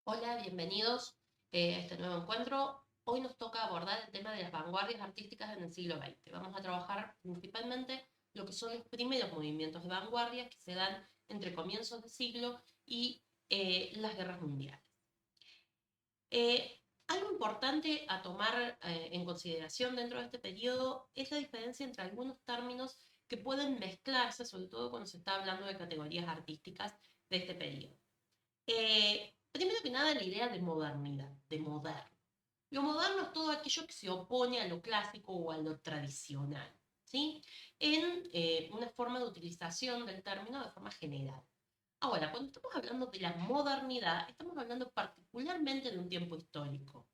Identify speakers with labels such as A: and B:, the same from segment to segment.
A: Hola, bienvenidos a este nuevo encuentro. Hoy nos toca abordar el tema de las vanguardias artísticas en el siglo XX. Vamos a trabajar principalmente lo que son los primeros movimientos de vanguardia que se dan entre comienzos de siglo y las guerras mundiales. Algo importante a tomar en consideración dentro de este periodo es la diferencia entre algunos términos que pueden mezclarse, sobre todo cuando se está hablando de categorías artísticas de este periodo. Primero que nada, la idea de modernidad, de moderno. Lo moderno es todo aquello que se opone a lo clásico o a lo tradicional, ¿sí? En una forma de utilización del término de forma general. Ahora, cuando estamos hablando de la modernidad, estamos hablando particularmente de un tiempo histórico.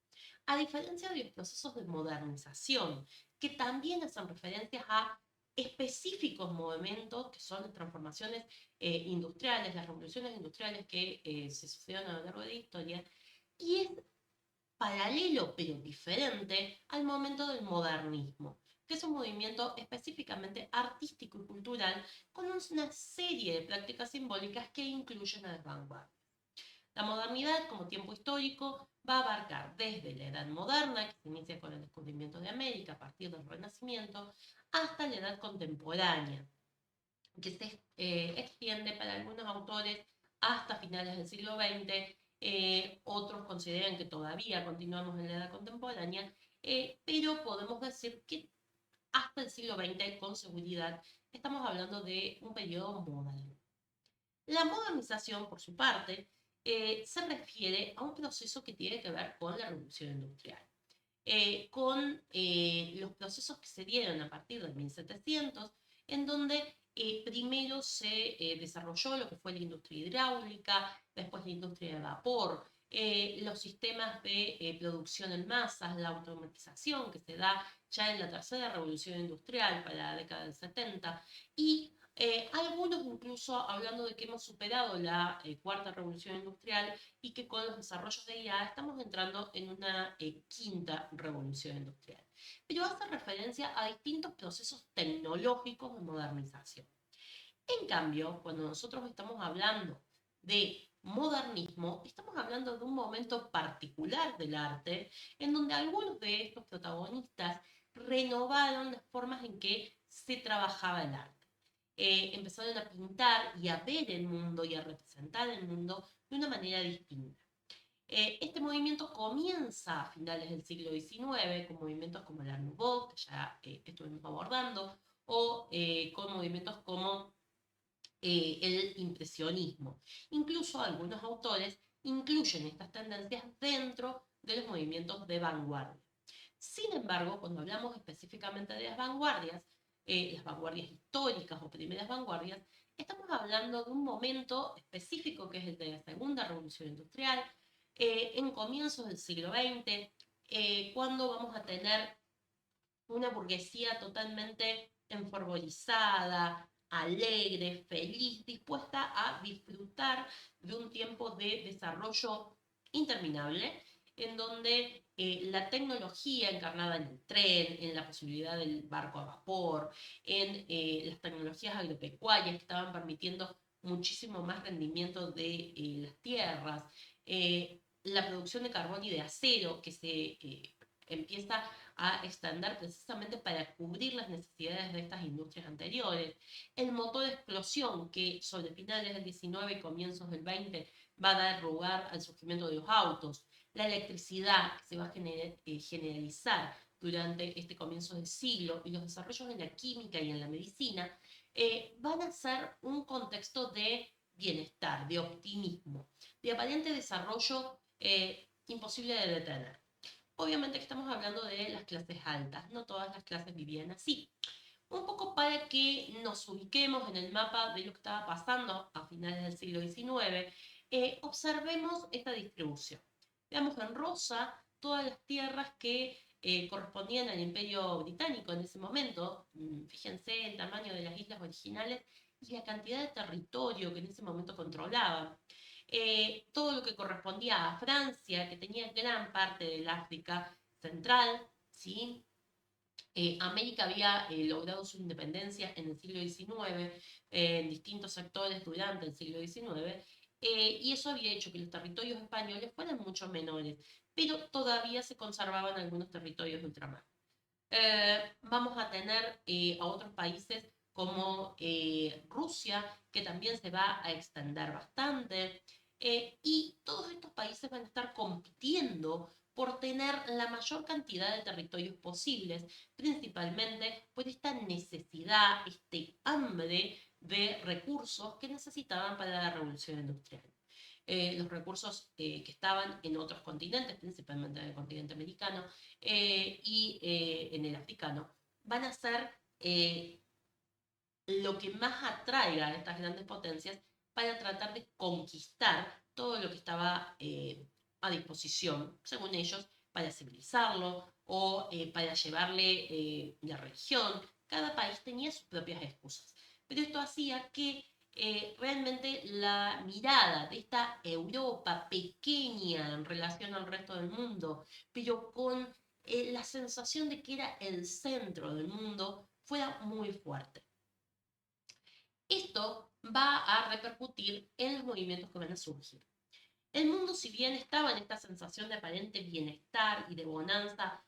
A: A diferencia de los procesos de modernización, que también hacen referencias a específicos momentos, que son las transformaciones industriales, las revoluciones industriales que se sucedieron a lo largo de la historia, y es paralelo pero diferente al momento del modernismo, que es un movimiento específicamente artístico y cultural con una serie de prácticas simbólicas que incluyen a las vanguardias. La modernidad, como tiempo histórico, va a abarcar desde la Edad Moderna, que se inicia con el descubrimiento de América a partir del Renacimiento, hasta la Edad Contemporánea, que se extiende para algunos autores hasta finales del siglo XX. Otros consideran que todavía continuamos en la Edad Contemporánea, pero podemos decir que hasta el siglo XX, con seguridad, estamos hablando de un periodo moderno. La modernización, por su parte, se refiere a un proceso que tiene que ver con la revolución industrial, con los procesos que se dieron a partir de 1700, en donde primero se desarrolló lo que fue la industria hidráulica, después la industria de vapor, los sistemas de producción en masas, la automatización que se da ya en la tercera revolución industrial para la década del 70, y algunos incluso hablando de que hemos superado la cuarta revolución industrial y que con los desarrollos de IA estamos entrando en una quinta revolución industrial. Pero hace referencia a distintos procesos tecnológicos de modernización. En cambio, cuando nosotros estamos hablando de modernismo, estamos hablando de un momento particular del arte en donde algunos de estos protagonistas renovaron las formas en que se trabajaba el arte. Empezaron a pintar y a ver el mundo y a representar el mundo de una manera distinta. Este movimiento comienza a finales del siglo XIX con movimientos como el Art Nouveau, que ya estuvimos abordando, o con movimientos como el impresionismo. Incluso algunos autores incluyen estas tendencias dentro de los movimientos de vanguardia. Sin embargo, cuando hablamos específicamente de las vanguardias históricas o primeras vanguardias, estamos hablando de un momento específico que es el de la Segunda Revolución Industrial, en comienzos del siglo XX, cuando vamos a tener una burguesía totalmente enfervorizada, alegre, feliz, dispuesta a disfrutar de un tiempo de desarrollo interminable, en donde la tecnología encarnada en el tren, en la posibilidad del barco a vapor, en las tecnologías agropecuarias que estaban permitiendo muchísimo más rendimiento de las tierras, la producción de carbón y de acero que se empieza a extender precisamente para cubrir las necesidades de estas industrias anteriores. El motor de explosión que sobre finales del 19 y comienzos del 20 va a dar lugar al surgimiento de los autos. La electricidad que se va a generalizar durante este comienzo del siglo y los desarrollos en la química y en la medicina van a ser un contexto de bienestar, de optimismo, de aparente desarrollo imposible de detener. Obviamente que estamos hablando de las clases altas, no todas las clases vivían así. Un poco para que nos ubiquemos en el mapa de lo que estaba pasando a finales del siglo XIX, observemos esta distribución. Veamos en rosa todas las tierras que correspondían al Imperio Británico en ese momento. Fíjense el tamaño de las islas originales y la cantidad de territorio que en ese momento controlaban. Todo lo que correspondía a Francia, que tenía gran parte del África central, ¿sí? América había logrado su independencia en el siglo XIX, en distintos sectores durante el siglo XIX, y eso había hecho que los territorios españoles fueran mucho menores, pero todavía se conservaban algunos territorios de ultramar. Vamos a tener a otros países como Rusia, que también se va a extender bastante, y todos estos países van a estar compitiendo por tener la mayor cantidad de territorios posibles, principalmente por esta necesidad, este hambre de recursos que necesitaban para la revolución industrial. Los recursos que estaban en otros continentes, principalmente en el continente americano y en el africano, van a ser lo que más atraiga a estas grandes potencias para tratar de conquistar todo lo que estaba a disposición, según ellos, para civilizarlo o para llevarle la religión. Cada país tenía sus propias excusas. Pero esto hacía que realmente la mirada de esta Europa pequeña en relación al resto del mundo, pero con la sensación de que era el centro del mundo, fuera muy fuerte. Esto va a repercutir en los movimientos que van a surgir. El mundo, si bien estaba en esta sensación de aparente bienestar y de bonanza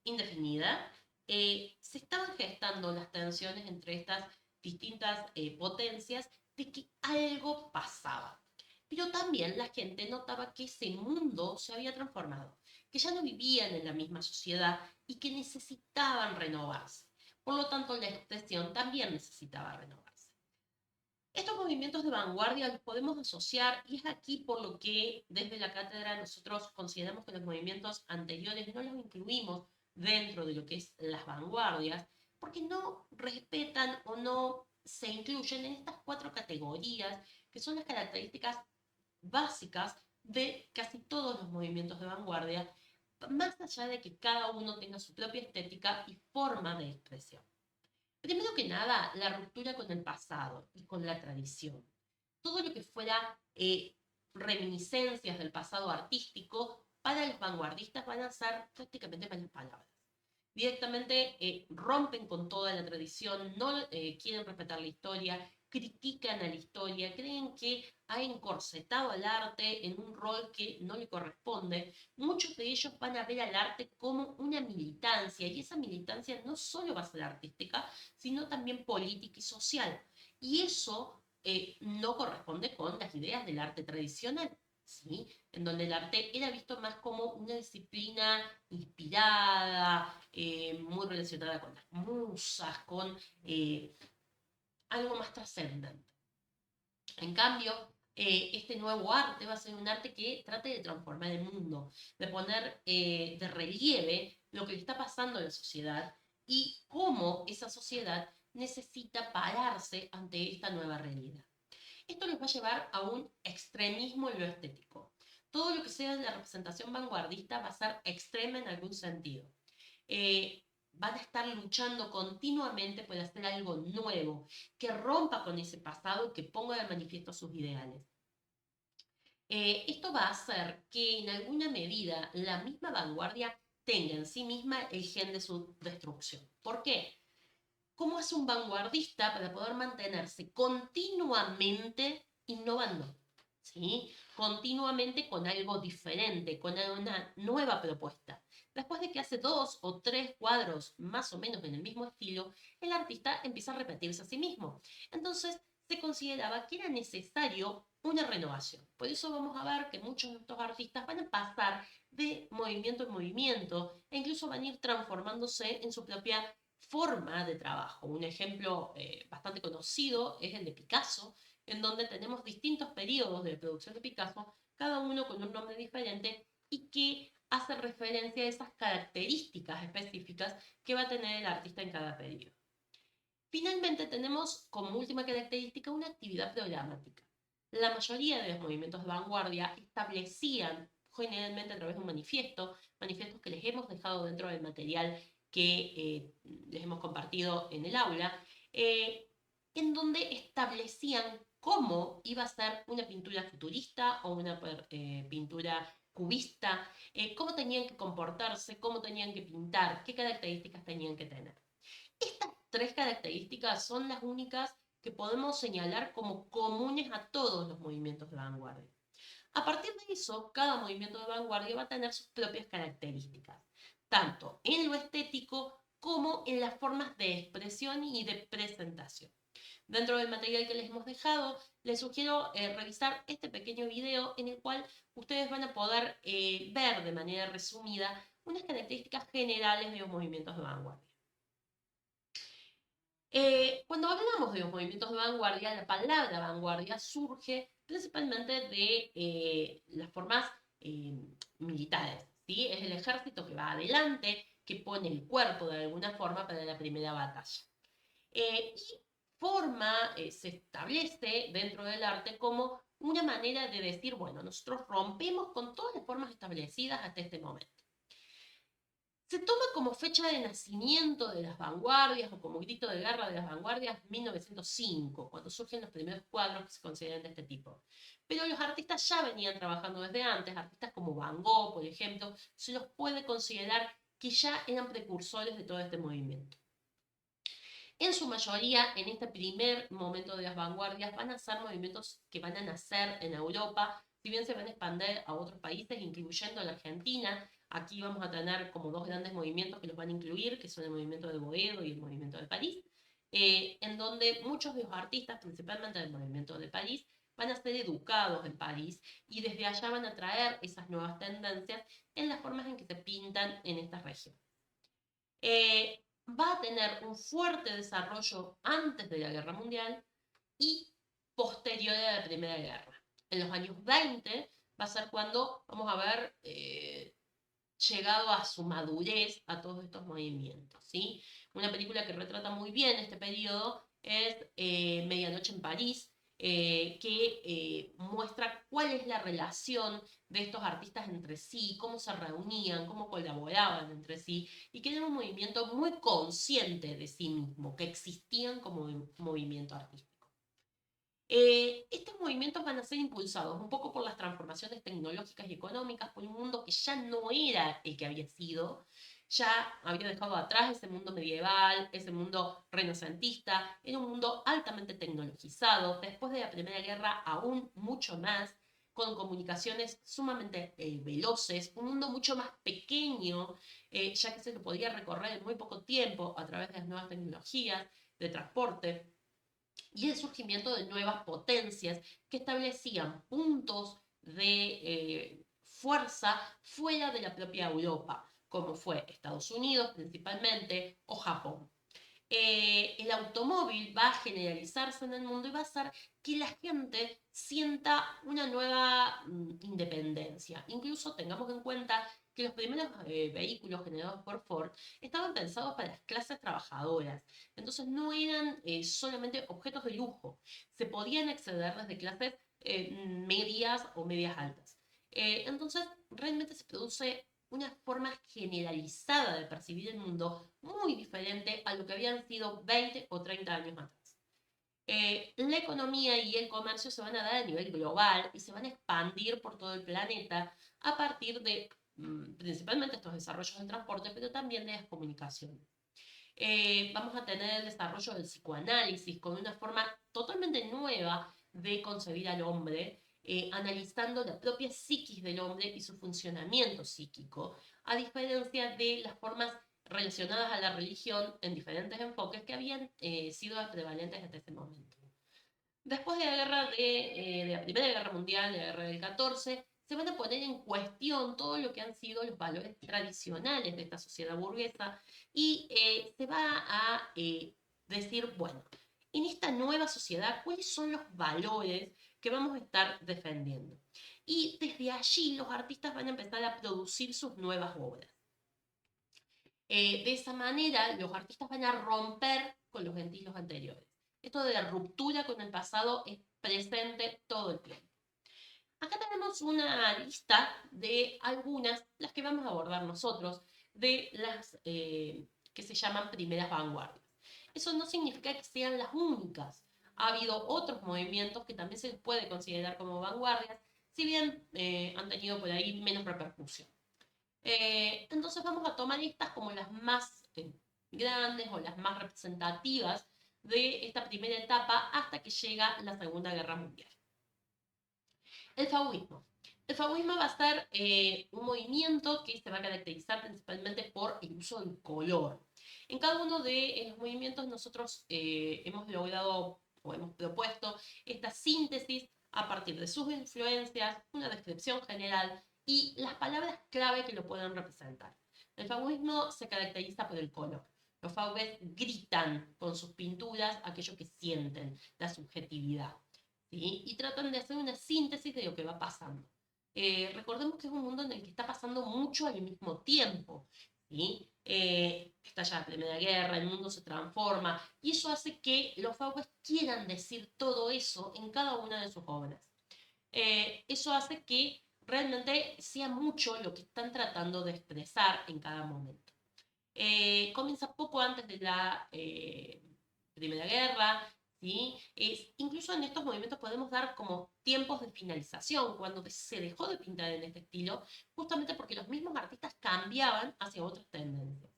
A: indefinida, se estaban gestando las tensiones entre estas distintas potencias de que algo pasaba. Pero también la gente notaba que ese mundo se había transformado, que ya no vivían en la misma sociedad y que necesitaban renovarse. Por lo tanto, la expresión también necesitaba renovarse. Estos movimientos de vanguardia los podemos asociar, y es aquí por lo que desde la cátedra nosotros consideramos que los movimientos anteriores no los incluimos dentro de lo que es las vanguardias, porque no respetan o no se incluyen en estas cuatro categorías que son las características básicas de casi todos los movimientos de vanguardia, más allá de que cada uno tenga su propia estética y forma de expresión. Primero que nada, la ruptura con el pasado y con la tradición. Todo lo que fuera reminiscencias del pasado artístico, para los vanguardistas van a ser prácticamente malas palabras. Directamente rompen con toda la tradición, no quieren respetar la historia, critican a la historia, creen que ha encorsetado al arte en un rol que no le corresponde. Muchos de ellos van a ver al arte como una militancia, y esa militancia no solo va a ser artística, sino también política y social. Y eso no corresponde con las ideas del arte tradicional, ¿sí? En donde el arte era visto más como una disciplina inspirada, muy relacionada con las musas, con algo más trascendente. En cambio, este nuevo arte va a ser un arte que trate de transformar el mundo, de poner de relieve lo que le está pasando a la sociedad y cómo esa sociedad necesita pararse ante esta nueva realidad. Esto nos va a llevar a un extremismo en lo estético. Todo lo que sea de la representación vanguardista va a ser extrema en algún sentido. Van a estar luchando continuamente por hacer algo nuevo, que rompa con ese pasado y que ponga de manifiesto sus ideales. Esto va a hacer que en alguna medida la misma vanguardia tenga en sí misma el gen de su destrucción. ¿Por qué? ¿Cómo hace un vanguardista para poder mantenerse continuamente innovando? ¿Sí? Continuamente con algo diferente, con una nueva propuesta. Después de que hace 2 o 3 cuadros más o menos en el mismo estilo, el artista empieza a repetirse a sí mismo. Entonces se consideraba que era necesario una renovación. Por eso vamos a ver que muchos de estos artistas van a pasar de movimiento en movimiento e incluso van a ir transformándose en su propia forma de trabajo. Un ejemplo bastante conocido es el de Picasso, en donde tenemos distintos periodos de producción de Picasso, cada uno con un nombre diferente y que hace referencia a esas características específicas que va a tener el artista en cada periodo. Finalmente tenemos como última característica una actividad programática. La mayoría de los movimientos de vanguardia establecían generalmente a través de un manifiesto, manifiestos que les hemos dejado dentro del material que les hemos compartido en el aula, en donde establecían cómo iba a ser una pintura futurista o una pintura cubista, cómo tenían que comportarse, cómo tenían que pintar, qué características tenían que tener. Estas tres características son las únicas que podemos señalar como comunes a todos los movimientos de vanguardia. A partir de eso, cada movimiento de vanguardia va a tener sus propias características, tanto en lo estético como en las formas de expresión y de presentación. Dentro del material que les hemos dejado, les sugiero revisar este pequeño video en el cual ustedes van a poder ver de manera resumida unas características generales de los movimientos de vanguardia. Cuando hablamos de los movimientos de vanguardia, la palabra vanguardia surge principalmente de las formas militares, ¿sí? Es el ejército que va adelante, que pone el cuerpo de alguna forma para la primera batalla. Y se establece dentro del arte como una manera de decir, bueno, nosotros rompemos con todas las formas establecidas hasta este momento. Se toma como fecha de nacimiento de las vanguardias o como grito de guerra de las vanguardias 1905, cuando surgen los primeros cuadros que se consideran de este tipo. Pero los artistas ya venían trabajando desde antes, artistas como Van Gogh, por ejemplo, se los puede considerar que ya eran precursores de todo este movimiento. En su mayoría, en este primer momento de las vanguardias, van a ser movimientos que van a nacer en Europa, si bien se van a expandir a otros países, incluyendo la Argentina. Aquí vamos a tener como dos grandes movimientos que los van a incluir, que son el movimiento de Boedo y el movimiento de París, en donde muchos de los artistas, principalmente del movimiento de París, van a ser educados en París y desde allá van a traer esas nuevas tendencias en las formas en que se pintan en esta región. Va a tener un fuerte desarrollo antes de la Guerra Mundial y posterior a la Primera Guerra. En los años 20 va a ser cuando vamos a ver llegado a su madurez a todos estos movimientos, ¿sí? Una película que retrata muy bien este periodo es Medianoche en París, que muestra cuál es la relación de estos artistas entre sí, cómo se reunían, cómo colaboraban entre sí, y que era un movimiento muy consciente de sí mismo, que existían como movimiento artístico. Estos movimientos van a ser impulsados un poco por las transformaciones tecnológicas y económicas, por un mundo que ya no era el que había sido, ya había dejado atrás ese mundo medieval, ese mundo renacentista, era un mundo altamente tecnologizado, después de la Primera Guerra aún mucho más, con comunicaciones sumamente veloces, un mundo mucho más pequeño, ya que se lo podía recorrer en muy poco tiempo a través de las nuevas tecnologías de transporte y el surgimiento de nuevas potencias que establecían puntos de fuerza fuera de la propia Europa, como fue Estados Unidos principalmente o Japón. El automóvil va a generalizarse en el mundo y va a hacer que la gente sienta una nueva independencia. Incluso tengamos en cuenta que los primeros vehículos generados por Ford estaban pensados para las clases trabajadoras. Entonces no eran solamente objetos de lujo. Se podían acceder desde clases medias o medias altas. Entonces realmente se produce una forma generalizada de percibir el mundo muy diferente a lo que habían sido 20 o 30 años atrás. La economía y el comercio se van a dar a nivel global y se van a expandir por todo el planeta a partir de principalmente estos desarrollos del transporte, pero también de las comunicaciones. Vamos a tener el desarrollo del psicoanálisis con una forma totalmente nueva de concebir al hombre, analizando la propia psiquis del hombre y su funcionamiento psíquico, a diferencia de las formas relacionadas a la religión en diferentes enfoques que habían sido prevalentes hasta ese momento. Después de la de la Primera Guerra Mundial, de la Guerra del 14, se van a poner en cuestión todo lo que han sido los valores tradicionales de esta sociedad burguesa y se va a decir, bueno, en esta nueva sociedad, ¿cuáles son los valores que vamos a estar defendiendo? Y desde allí los artistas van a empezar a producir sus nuevas obras. De esa manera, los artistas van a romper con los estilos anteriores. Esto de la ruptura con el pasado es presente todo el tiempo. Acá tenemos una lista de algunas, las que vamos a abordar nosotros, de las que se llaman primeras vanguardias. Eso no significa que sean las únicas. Ha habido otros movimientos que también se les puede considerar como vanguardias, si bien han tenido por ahí menos repercusión. Entonces vamos a tomar estas como las más grandes o las más representativas de esta primera etapa hasta que llega la Segunda Guerra Mundial. El fauvismo. El fauvismo va a ser un movimiento que se va a caracterizar principalmente por el uso del color. En cada uno de los movimientos nosotros hemos logrado o hemos propuesto esta síntesis a partir de sus influencias, una descripción general y las palabras clave que lo pueden representar. El fauvismo se caracteriza por el color. Los fauves gritan con sus pinturas aquello que sienten, la subjetividad. ¿Sí? Y tratan de hacer una síntesis de lo que va pasando. Recordemos que es un mundo en el que está pasando mucho al mismo tiempo. ¿Sí? Estalla la Primera Guerra, el mundo se transforma, y eso hace que los fauves quieran decir todo eso en cada una de sus obras. Eso hace que realmente sea mucho lo que están tratando de expresar en cada momento. Comienza poco antes de la Primera Guerra, ¿sí? Incluso en estos movimientos podemos dar como tiempos de finalización, cuando se dejó de pintar en este estilo, justamente porque los mismos artistas cambiaban hacia otras tendencias.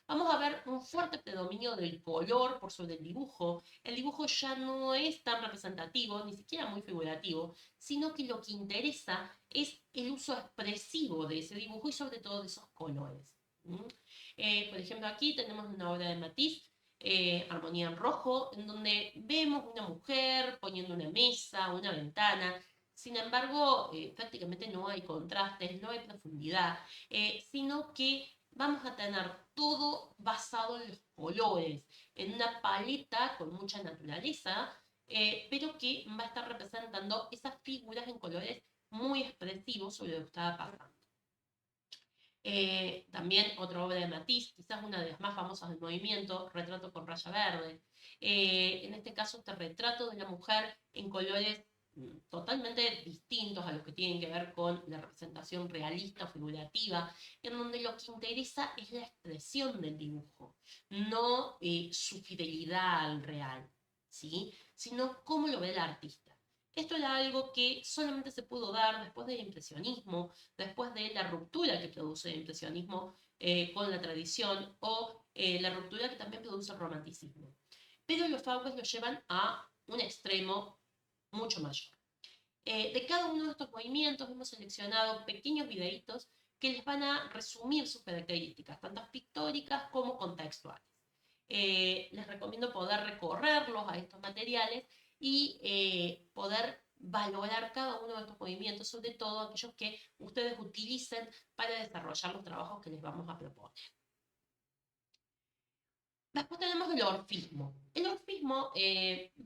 A: Vamos a ver un fuerte predominio del color por sobre el dibujo. El dibujo ya no es tan representativo, ni siquiera muy figurativo, sino que lo que interesa es el uso expresivo de ese dibujo y sobre todo de esos colores. Por ejemplo, aquí tenemos una obra de Matisse, Armonía en Rojo, en donde vemos una mujer poniendo una mesa, una ventana. Sin embargo, prácticamente no hay contrastes, no hay profundidad, sino que vamos a tener todo basado en los colores, en una paleta con mucha naturaleza, pero que va a estar representando esas figuras en colores muy expresivos sobre lo que estaba pasando. También otra obra de Matisse, quizás una de las más famosas del movimiento, Retrato con raya verde. En este caso, este retrato de la mujer en colores totalmente distintos a los que tienen que ver con la representación realista o figurativa, en donde lo que interesa es la expresión del dibujo, no su fidelidad al real, ¿sí? Sino cómo lo ve el artista. Esto era algo que solamente se pudo dar después del impresionismo, después de la ruptura que produce el impresionismo con la tradición o la ruptura que también produce el romanticismo. Pero los fauves lo llevan a un extremo mucho mayor. De cada uno de estos movimientos hemos seleccionado pequeños videitos que les van a resumir sus características, tanto pictóricas como contextuales. Les recomiendo poder recorrerlos a estos materiales y poder valorar cada uno de estos movimientos, sobre todo aquellos que ustedes utilicen para desarrollar los trabajos que les vamos a proponer. Después tenemos el orfismo. El orfismo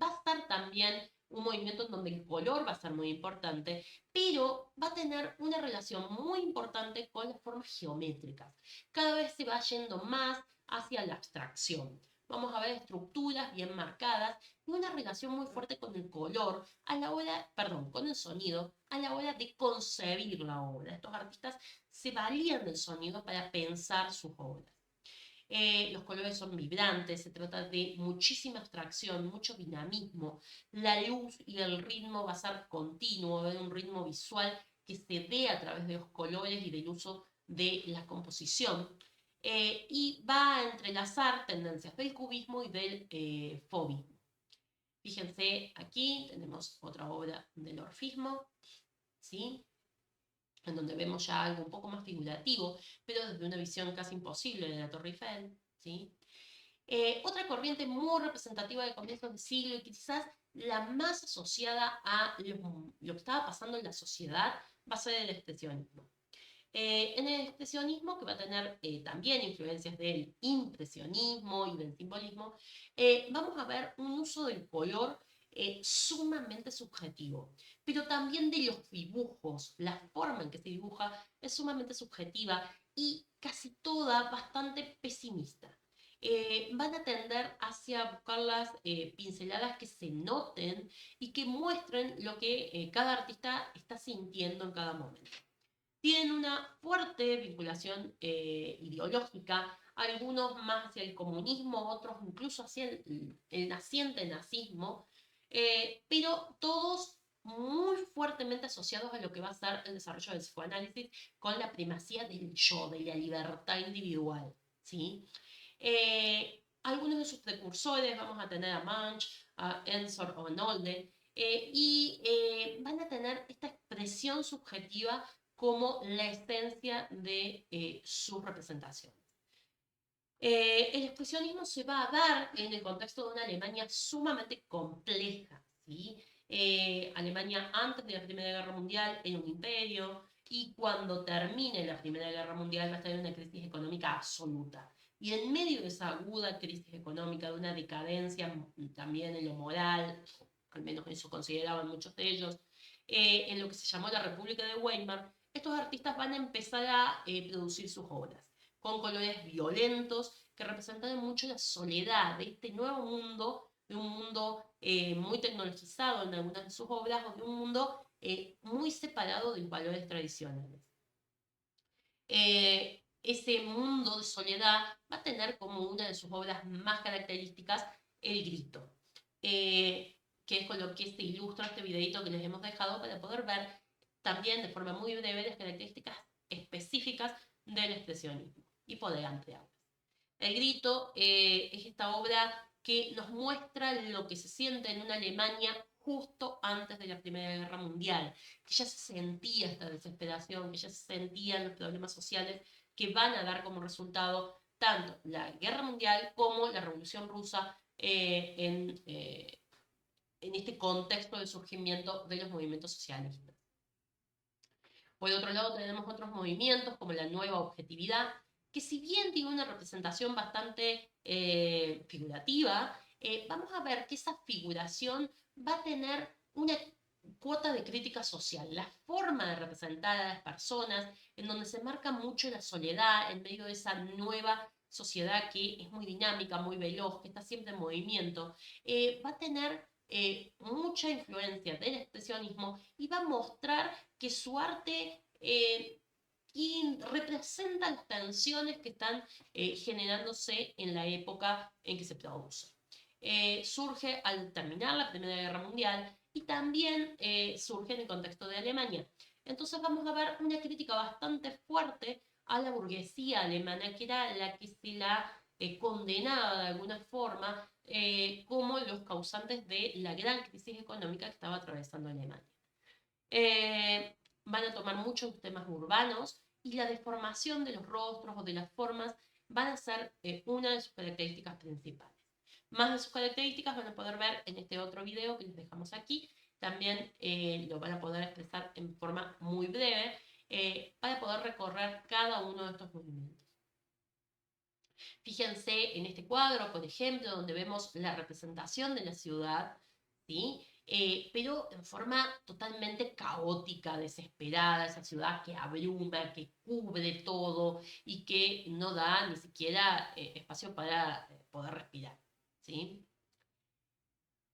A: va a estar también un movimiento en donde el color va a ser muy importante, pero va a tener una relación muy importante con las formas geométricas. Cada vez se va yendo más hacia la abstracción. Vamos a ver estructuras bien marcadas y una relación muy fuerte con el color a la hora, perdón, con el sonido a la hora de concebir la obra. Estos artistas se valían del sonido para pensar sus obras. Los colores son vibrantes, se trata de muchísima abstracción, mucho dinamismo. La luz y el ritmo va a ser continuo, va a haber un ritmo visual que se ve a través de los colores y del uso de la composición. Y va a entrelazar tendencias del cubismo y del fauvismo. Fíjense, aquí tenemos otra obra del orfismo, ¿sí? En donde vemos ya algo un poco más figurativo, pero desde una visión casi imposible de la Torre Eiffel, ¿sí? Otra corriente muy representativa de comienzos de siglo y quizás la más asociada a lo que estaba pasando en la sociedad va a ser el expresionismo. En el expresionismo, que va a tener también influencias del impresionismo y del simbolismo, vamos a ver un uso del color sumamente subjetivo, pero también de los dibujos, la forma en que se dibuja es sumamente subjetiva y casi toda bastante pesimista. Van a tender hacia buscar las pinceladas que se noten y que muestren lo que cada artista está sintiendo en cada momento. Tienen una fuerte vinculación ideológica, algunos más hacia el comunismo, otros incluso hacia el naciente nazismo, pero todos muy fuertemente asociados a lo que va a ser el desarrollo del psicoanálisis con la primacía del yo, de la libertad individual, ¿sí? Algunos de sus precursores, vamos a tener a Munch, a Ensor o a Nolde, van a tener esta expresión subjetiva como la esencia de sus representaciones. El expresionismo se va a dar en el contexto de una Alemania sumamente compleja, ¿sí? Alemania antes de la Primera Guerra Mundial era un imperio y cuando termine la Primera Guerra Mundial va a estar en una crisis económica absoluta. Y en medio de esa aguda crisis económica, de una decadencia también en lo moral, al menos eso consideraban muchos de ellos, en lo que se llamó la República de Weimar, estos artistas van a empezar a producir sus obras con colores violentos que representan mucho la soledad de este nuevo mundo, de un mundo muy tecnologizado en algunas de sus obras, o de un mundo muy separado de los valores tradicionales. Ese mundo de soledad va a tener como una de sus obras más características el grito, que es con lo que se ilustra este videito que les hemos dejado para poder ver también de forma muy breve las características específicas del expresionismo y poder ampliarlas. El grito es esta obra que nos muestra lo que se siente en una Alemania justo antes de la Primera Guerra Mundial, que ya se sentía esta desesperación, que ya se sentían los problemas sociales que van a dar como resultado tanto la Guerra Mundial como la Revolución Rusa en este contexto de surgimiento de los movimientos socialistas. Por otro lado, tenemos otros movimientos como la nueva objetividad, que si bien tiene una representación bastante figurativa, vamos a ver que esa figuración va a tener una cuota de crítica social, la forma de representar a las personas, en donde se marca mucho la soledad en medio de esa nueva sociedad que es muy dinámica, muy veloz, que está siempre en movimiento, va a tener mucha influencia del expresionismo y va a mostrar que su arte representa las tensiones que están generándose en la época en que se produce. Surge al terminar la Primera Guerra Mundial y también surge en el contexto de Alemania. Entonces vamos a ver una crítica bastante fuerte a la burguesía alemana, que era la que se la condenaba de alguna forma como los causantes de la gran crisis económica que estaba atravesando Alemania. Van a tomar muchos temas urbanos y la deformación de los rostros o de las formas van a ser una de sus características principales. Más de sus características van a poder ver en este otro video que les dejamos aquí. También lo van a poder expresar en forma muy breve para poder recorrer cada uno de estos movimientos. Fíjense en este cuadro, por ejemplo, donde vemos la representación de la ciudad, ¿sí? Pero en forma totalmente caótica, desesperada, esa ciudad que abruma, que cubre todo y que no da ni siquiera espacio para poder respirar, ¿sí?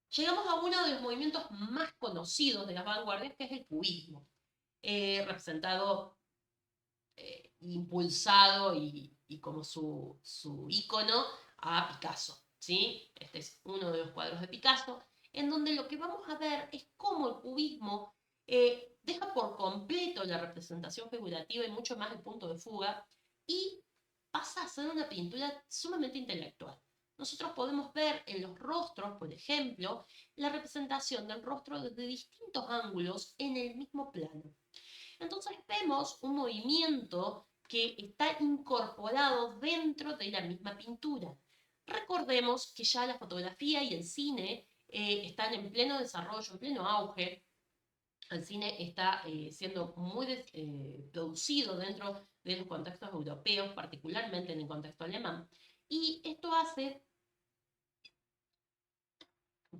A: Llegamos a uno de los movimientos más conocidos de las vanguardias, que es el cubismo, representado, impulsado y como su ícono a Picasso, ¿sí? Este es uno de los cuadros de Picasso, en donde lo que vamos a ver es cómo el cubismo deja por completo la representación figurativa y mucho más el punto de fuga y pasa a ser una pintura sumamente intelectual. Nosotros podemos ver en los rostros, por ejemplo, la representación del rostro desde distintos ángulos en el mismo plano. Entonces vemos un movimiento que está incorporado dentro de la misma pintura. Recordemos que ya la fotografía y el cine están en pleno desarrollo, en pleno auge. El cine está siendo muy producido dentro de los contextos europeos, particularmente en el contexto alemán. Y esto hace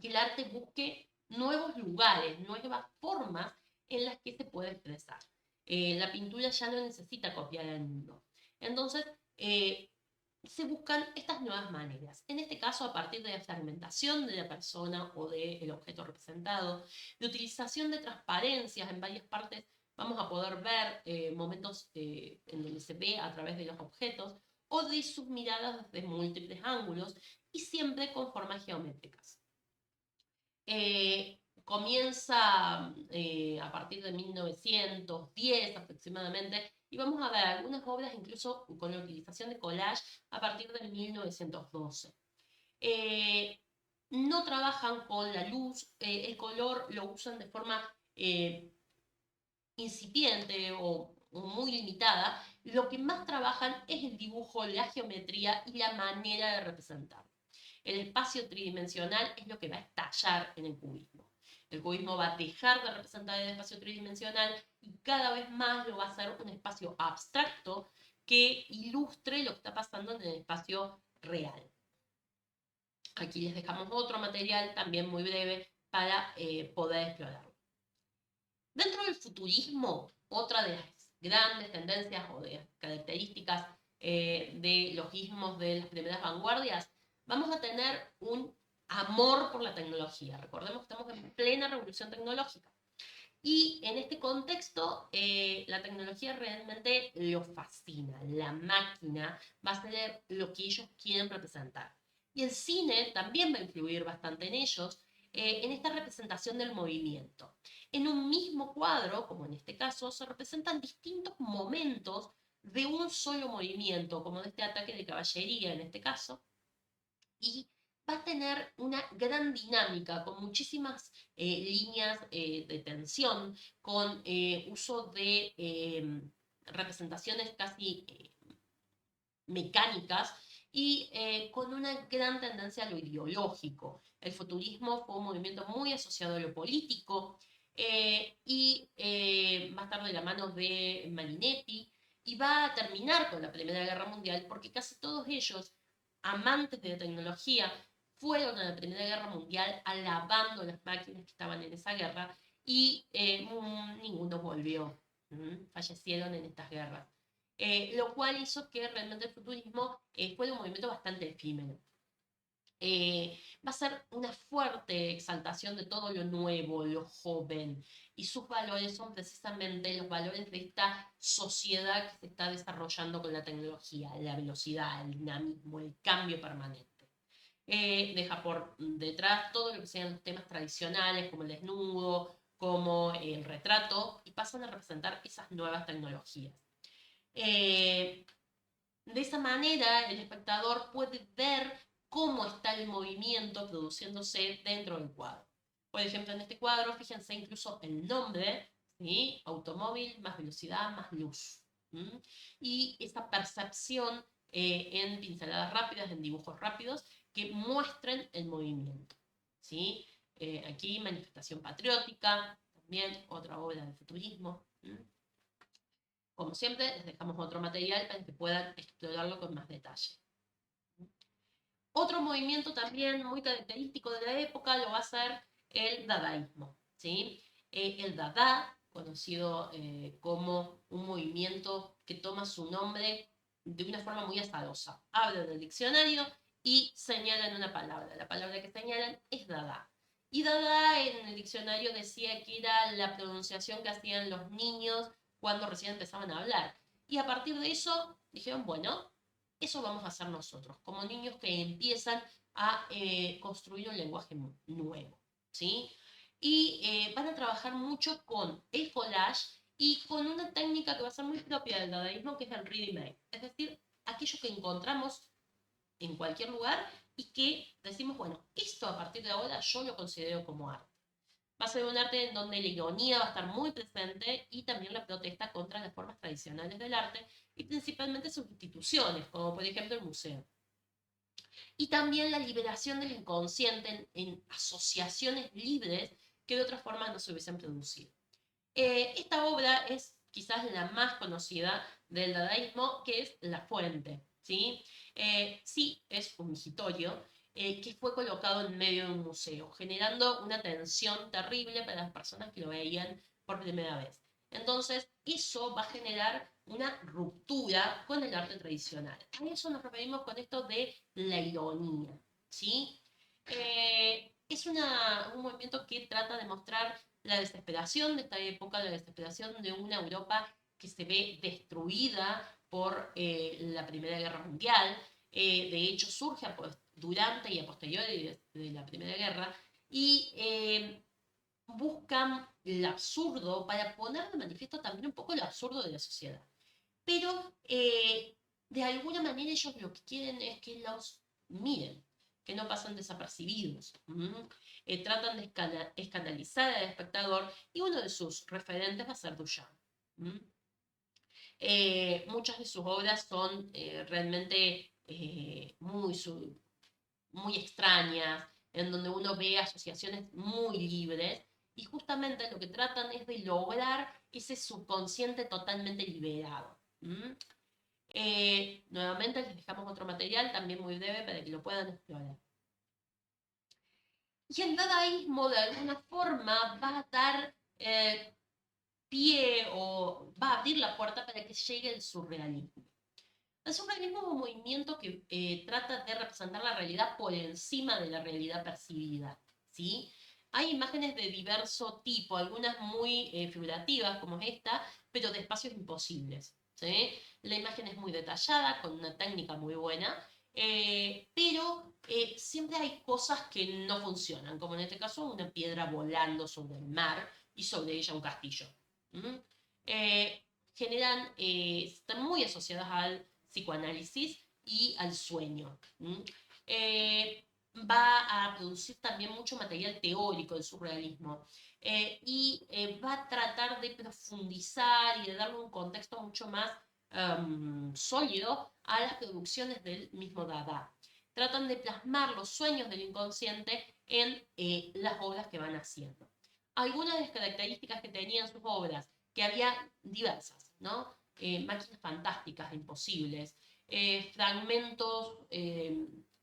A: que el arte busque nuevos lugares, nuevas formas en las que se puede expresar. La pintura ya no necesita copiar al mundo. Entonces, se buscan estas nuevas maneras. En este caso, a partir de la fragmentación de la persona o del objeto representado, de utilización de transparencias en varias partes, vamos a poder ver momentos en donde se ve a través de los objetos o de sus miradas desde múltiples ángulos y siempre con formas geométricas. comienza a partir de 1910 aproximadamente, y vamos a ver algunas obras incluso con la utilización de collage a partir de 1912. Eh, no trabajan con la luz, el color lo usan de forma incipiente o muy limitada. Lo que más trabajan es el dibujo, la geometría y la manera de representar. El espacio tridimensional es lo que va a estallar en el cubismo. El cubismo va a dejar de representar el espacio tridimensional y cada vez más lo va a hacer un espacio abstracto que ilustre lo que está pasando en el espacio real. Aquí les dejamos otro material también muy breve para poder explorarlo. Dentro del futurismo, otra de las grandes tendencias o de las características de los ismos de las primeras vanguardias, vamos a tener un amor por la tecnología. Recordemos que estamos en plena revolución tecnológica. Y en este contexto, la tecnología realmente lo fascina. La máquina va a ser lo que ellos quieren representar. Y el cine también va a influir bastante en ellos, en esta representación del movimiento. En un mismo cuadro, como en este caso, se representan distintos momentos de un solo movimiento, como de este ataque de caballería en este caso, y va a tener una gran dinámica, con muchísimas líneas de tensión, con uso de representaciones casi mecánicas y con una gran tendencia a lo ideológico. El futurismo fue un movimiento muy asociado a lo político y va a estar de la mano de Marinetti y va a terminar con la Primera Guerra Mundial porque casi todos ellos, amantes de la tecnología, fueron a la Primera Guerra Mundial alabando las máquinas que estaban en esa guerra y ninguno volvió. Fallecieron en estas guerras. Lo cual hizo que realmente el futurismo fuera un movimiento bastante efímero. Va a ser una fuerte exaltación de todo lo nuevo, lo joven, y sus valores son precisamente los valores de esta sociedad que se está desarrollando con la tecnología, la velocidad, el dinamismo, el cambio permanente. Deja por detrás todo lo que sean los temas tradicionales como el desnudo, como el retrato, y pasan a representar esas nuevas tecnologías. De esa manera, el espectador puede ver cómo está el movimiento produciéndose dentro del cuadro. Por ejemplo, en este cuadro, fíjense incluso el nombre, ¿sí? Automóvil más velocidad más luz. Y esa percepción en pinceladas rápidas, en dibujos rápidos, que muestren el movimiento. ¿Sí? Aquí manifestación patriótica, también otra obra de futurismo. Como siempre, les dejamos otro material para que puedan explorarlo con más detalle. Otro movimiento también muy característico de la época lo va a ser el dadaísmo. ¿Sí? El dada, conocido como un movimiento que toma su nombre de una forma muy azarosa. Hablan del diccionario y señalan una palabra. La palabra que señalan es dada. Y dada en el diccionario decía que era la pronunciación que hacían los niños cuando recién empezaban a hablar. Y a partir de eso dijeron, bueno, eso vamos a hacer nosotros, como niños que empiezan a construir un lenguaje nuevo, ¿sí? Y van a trabajar mucho con el collage y con una técnica que va a ser muy propia del dadaísmo, que es el ready-made, es decir, aquello que encontramos en cualquier lugar y que decimos, bueno, esto a partir de ahora yo lo considero como arte. Va a ser un arte en donde la ironía va a estar muy presente y también la protesta contra las formas tradicionales del arte y principalmente sus instituciones, como por ejemplo el museo. Y también la liberación del inconsciente en asociaciones libres que de otra forma no se hubiesen producido. Esta obra es quizás la más conocida del dadaísmo, que es La Fuente. ¿Sí? Sí, es un migitorio que fue colocado en medio de un museo, generando una tensión terrible para las personas que lo veían por primera vez. Entonces, eso va a generar una ruptura con el arte tradicional. A eso nos referimos con esto de la ironía. ¿Sí? Es un movimiento que trata de mostrar la desesperación de esta época, la desesperación de una Europa que se ve destruida por la Primera Guerra Mundial. De hecho, surge durante y a posteriori de la Primera Guerra. Y buscan el absurdo para poner de manifiesto también un poco el absurdo de la sociedad. Pero de alguna manera ellos lo que quieren es que los miren, que no pasan desapercibidos. Tratan de escandalizar al espectador y uno de sus referentes va a ser Duchamp. Muchas de sus obras son realmente muy extrañas, en donde uno ve asociaciones muy libres, y justamente lo que tratan es de lograr ese subconsciente totalmente liberado. Nuevamente les dejamos otro material también muy breve para que lo puedan explorar. Y el dadaísmo de alguna forma va a dar pie o va a abrir la puerta para que llegue el surrealismo. El surrealismo es un movimiento que trata de representar la realidad por encima de la realidad percibida, ¿sí? Hay imágenes de diverso tipo, algunas muy figurativas como esta, pero de espacios imposibles, ¿sí? La imagen es muy detallada, con una técnica muy buena, pero siempre hay cosas que no funcionan, como en este caso una piedra volando sobre el mar y sobre ella un castillo. ¿Mm? Generan, están muy asociadas al psicoanálisis y al sueño. Va a producir también mucho material teórico del surrealismo y va a tratar de profundizar y de darle un contexto mucho más sólido a las producciones del mismo Dada. Tratan de plasmar los sueños del inconsciente en las obras que van haciendo. Algunas de las características que tenían sus obras, que había diversas, ¿no? Máquinas fantásticas, imposibles, fragmentos,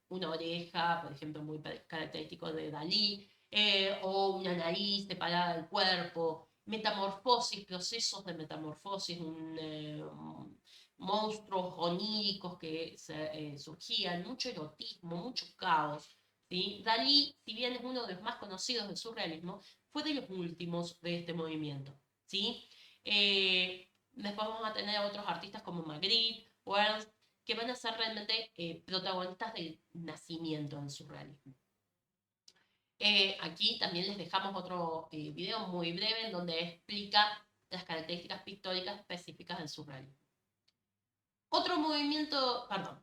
A: una oreja, por ejemplo, muy característico de Dalí, o una nariz separada del cuerpo, metamorfosis, procesos de metamorfosis, monstruos oníricos que surgían, mucho erotismo, mucho caos. ¿Sí? Dalí, si bien es uno de los más conocidos del surrealismo, fue de los últimos de este movimiento. ¿Sí? Después vamos a tener a otros artistas como Magritte o Ernst, que van a ser realmente protagonistas del nacimiento del surrealismo. Aquí también les dejamos otro video muy breve en donde explica las características pictóricas específicas del surrealismo. Otro movimiento, perdón,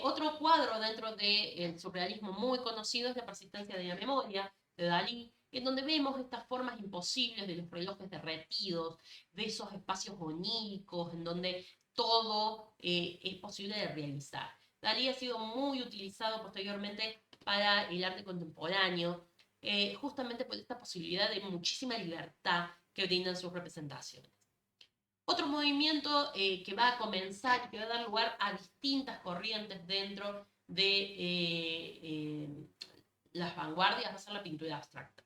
A: otro cuadro dentro del surrealismo muy conocido es La persistencia de la memoria, de Dalí, en donde vemos estas formas imposibles de los relojes derretidos, de esos espacios oníricos, en donde todo es posible de realizar. Dalí ha sido muy utilizado posteriormente para el arte contemporáneo, justamente por esta posibilidad de muchísima libertad que brindan sus representaciones. Otro movimiento que va a comenzar y que va a dar lugar a distintas corrientes dentro de las vanguardias va a ser la pintura abstracta.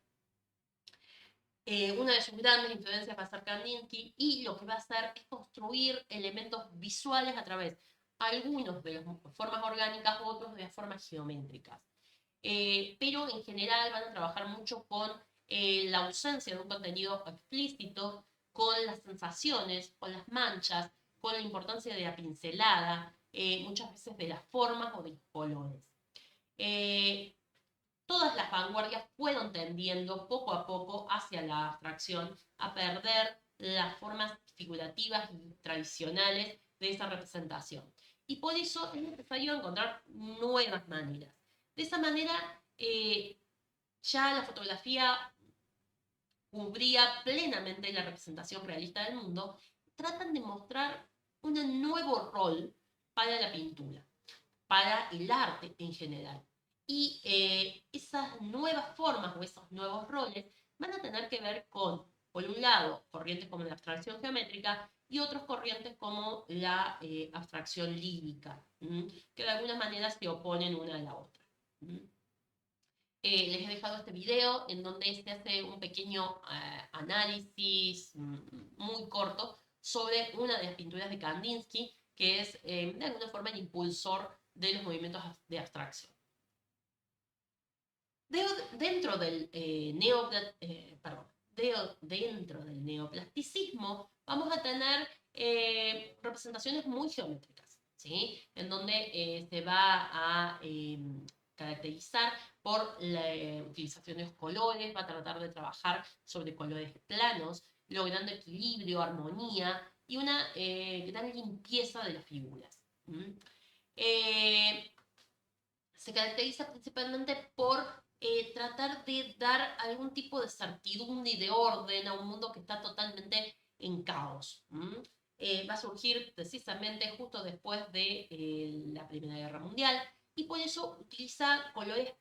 A: Una de sus grandes influencias va a ser Kandinsky, y lo que va a hacer es construir elementos visuales a través, algunos de las formas orgánicas, otros de las formas geométricas. Pero en general van a trabajar mucho con la ausencia de un contenido explícito, con las sensaciones, con las manchas, con la importancia de la pincelada, muchas veces de las formas o de los colores. Todas las vanguardias fueron tendiendo poco a poco hacia la abstracción, a perder las formas figurativas y tradicionales de esa representación. Y por eso es necesario encontrar nuevas maneras. De esa manera, ya la fotografía cubría plenamente la representación realista del mundo. Tratan de mostrar un nuevo rol para la pintura, para el arte en general. Y esas nuevas formas o esos nuevos roles van a tener que ver con, por un lado, corrientes como la abstracción geométrica y otros corrientes como la abstracción lírica, que de alguna manera se oponen una a la otra. Les he dejado este video en donde se hace un pequeño análisis muy corto sobre una de las pinturas de Kandinsky, que es de alguna forma el impulsor de los movimientos de abstracción. Dentro del dentro del neoplasticismo vamos a tener representaciones muy geométricas, ¿sí? En donde se va a caracterizar por la utilización de los colores, va a tratar de trabajar sobre colores planos, logrando equilibrio, armonía y una gran limpieza de las figuras. Se caracteriza principalmente por tratar de dar algún tipo de certidumbre y de orden a un mundo que está totalmente en caos. Va a surgir precisamente justo después de la Primera Guerra Mundial y por eso utiliza colores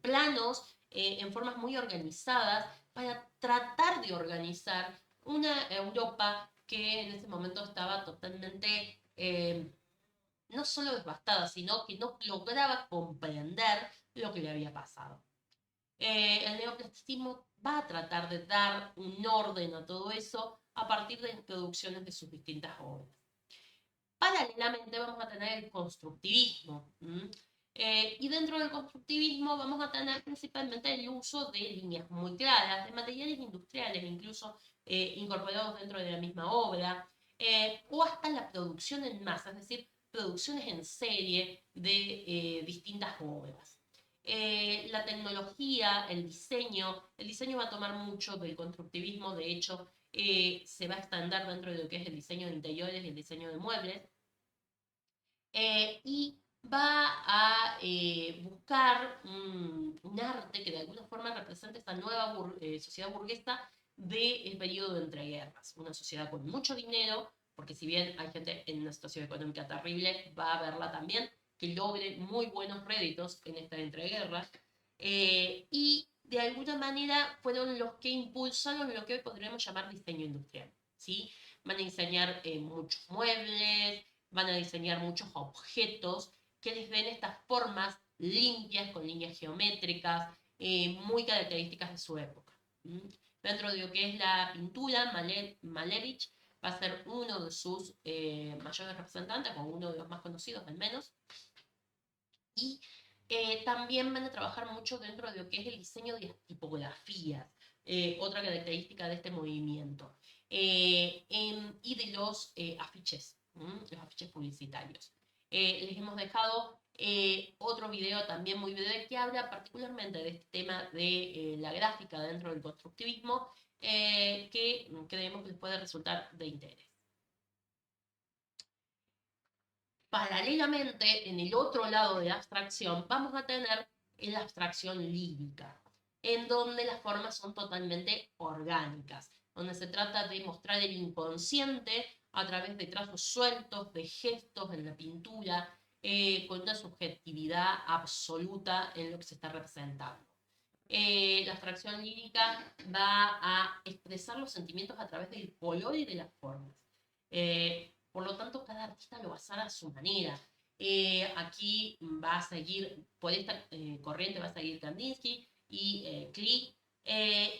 A: planos en formas muy organizadas para tratar de organizar una Europa que en ese momento estaba totalmente no solo devastada, sino que no lograba comprender lo que le había pasado. El neoplasticismo va a tratar de dar un orden a todo eso a partir de las producciones de sus distintas obras. Paralelamente vamos a tener el constructivismo. Y dentro del constructivismo vamos a tener principalmente el uso de líneas muy claras, de materiales industriales incluso incorporados dentro de la misma obra, o hasta la producción en masa, es decir, producciones en serie de distintas obras. La tecnología, el diseño va a tomar mucho del constructivismo, de hecho se va a extender dentro de lo que es el diseño de interiores y el diseño de muebles, y va a buscar un arte que de alguna forma represente esta nueva sociedad burguesa del periodo de entreguerras, una sociedad con mucho dinero, porque si bien hay gente en una situación económica terrible, va a haberla también que logre muy buenos réditos en esta entreguerras, y de alguna manera fueron los que impulsaron lo que hoy podríamos llamar diseño industrial, ¿sí? Van a diseñar muchos muebles, van a diseñar muchos objetos que les den estas formas limpias, con líneas geométricas, muy características de su época. Dentro de lo que es la pintura, Malevich va a ser uno de sus mayores representantes, o uno de los más conocidos al menos, y también van a trabajar mucho dentro de lo que es el diseño de las tipografías, otra característica de este movimiento, y de los afiches, los afiches publicitarios. Les hemos dejado otro video también muy breve que habla particularmente de este tema de la gráfica dentro del constructivismo, que creemos que les puede resultar de interés. Paralelamente, en el otro lado de la abstracción, vamos a tener la abstracción lírica, en donde las formas son totalmente orgánicas, donde se trata de mostrar el inconsciente a través de trazos sueltos, de gestos en la pintura, con una subjetividad absoluta en lo que se está representando. La abstracción lírica va a expresar los sentimientos a través del color y de las formas. Por lo tanto, cada artista lo va a hacer a su manera. Aquí va a seguir, por esta corriente va a seguir Kandinsky y Klee,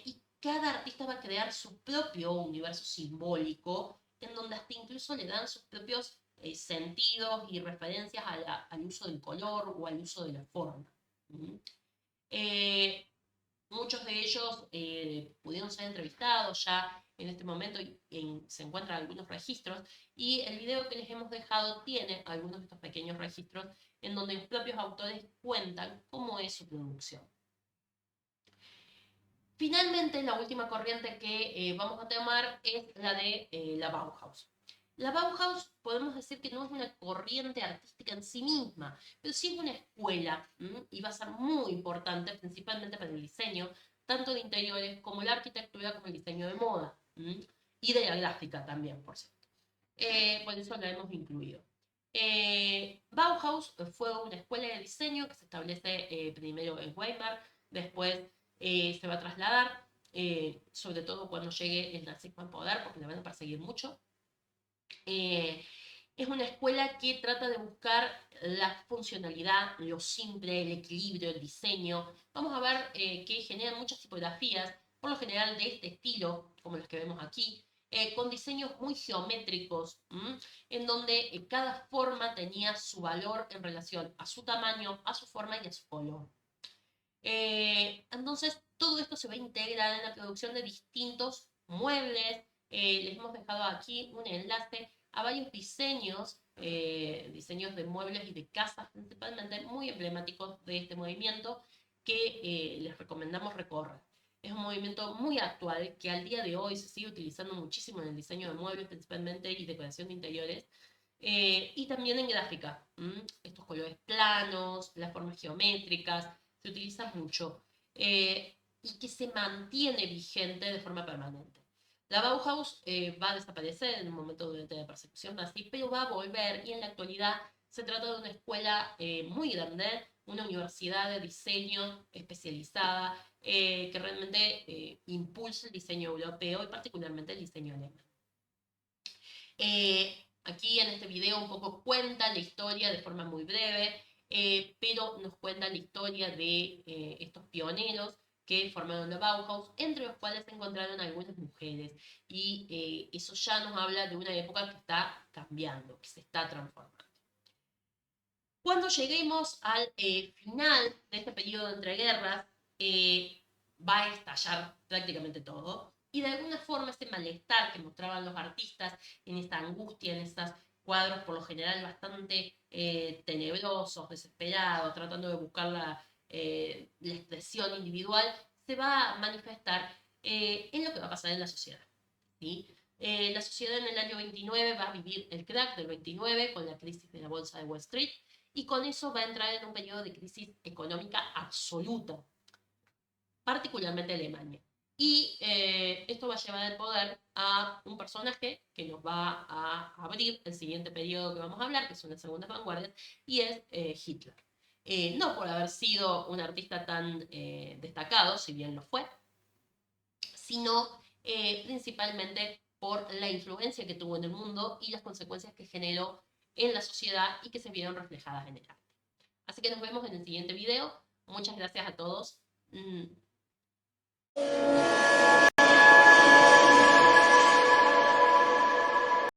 A: y cada artista va a crear su propio universo simbólico, en donde hasta incluso le dan sus propios sentidos y referencias al uso del color o al uso de la forma. Muchos de ellos pudieron ser entrevistados ya en este momento, se encuentran algunos registros, y el video que les hemos dejado tiene algunos de estos pequeños registros en donde los propios autores cuentan cómo es su producción. Finalmente, la última corriente que vamos a tomar es la de la Bauhaus. La Bauhaus podemos decir que no es una corriente artística en sí misma, pero sí es una escuela, y va a ser muy importante principalmente para el diseño, tanto de interiores como la arquitectura, como el diseño de moda, y de la gráfica también, por cierto. Por eso la hemos incluido. Bauhaus fue una escuela de diseño que se establece primero en Weimar, después se va a trasladar, sobre todo cuando llegue el nazismo al poder, porque le van a perseguir mucho. Es una escuela que trata de buscar la funcionalidad, lo simple, el equilibrio, el diseño. Vamos a ver que generan muchas tipografías, por lo general de este estilo, como las que vemos aquí, con diseños muy geométricos, en donde cada forma tenía su valor en relación a su tamaño, a su forma y a su color. Entonces, todo esto se va a integrar en la producción de distintos muebles. Les hemos dejado aquí un enlace a varios diseños diseños de muebles y de casas, principalmente muy emblemáticos de este movimiento que les recomendamos recorrer. Es un movimiento muy actual que al día de hoy se sigue utilizando muchísimo en el diseño de muebles principalmente y decoración de interiores. Y también en gráfica. Estos colores planos, las formas geométricas, se utilizan mucho. Y que se mantiene vigente de forma permanente. La Bauhaus va a desaparecer en un momento durante la persecución nazi, pero va a volver y en la actualidad se trata de una escuela muy grande, una universidad de diseño especializada que realmente impulsa el diseño europeo y particularmente el diseño alemán. Aquí en este video un poco cuenta la historia de forma muy breve, pero nos cuenta la historia de estos pioneros que formaron la Bauhaus, entre los cuales se encontraron algunas mujeres. Y eso ya nos habla de una época que está cambiando, que se está transformando. Cuando lleguemos al final de este periodo entre guerras, va a estallar prácticamente todo. Y de alguna forma ese malestar que mostraban los artistas en esta angustia, en estos cuadros por lo general bastante tenebrosos, desesperados, tratando de buscar la expresión individual, se va a manifestar en lo que va a pasar en la sociedad. ¿Sí? La sociedad en el año 29 va a vivir el crack del 29 con la crisis de la bolsa de Wall Street y con eso va a entrar en un periodo de crisis económica absoluta, particularmente Alemania. Y esto va a llevar al poder a un personaje que nos va a abrir el siguiente periodo que vamos a hablar, que son las segundas vanguardias, y es Hitler. No por haber sido un artista tan destacado, si bien lo fue, sino principalmente por la influencia que tuvo en el mundo y las consecuencias que generó en la sociedad y que se vieron reflejadas en el arte. Así que nos vemos en el siguiente video. Muchas gracias a todos.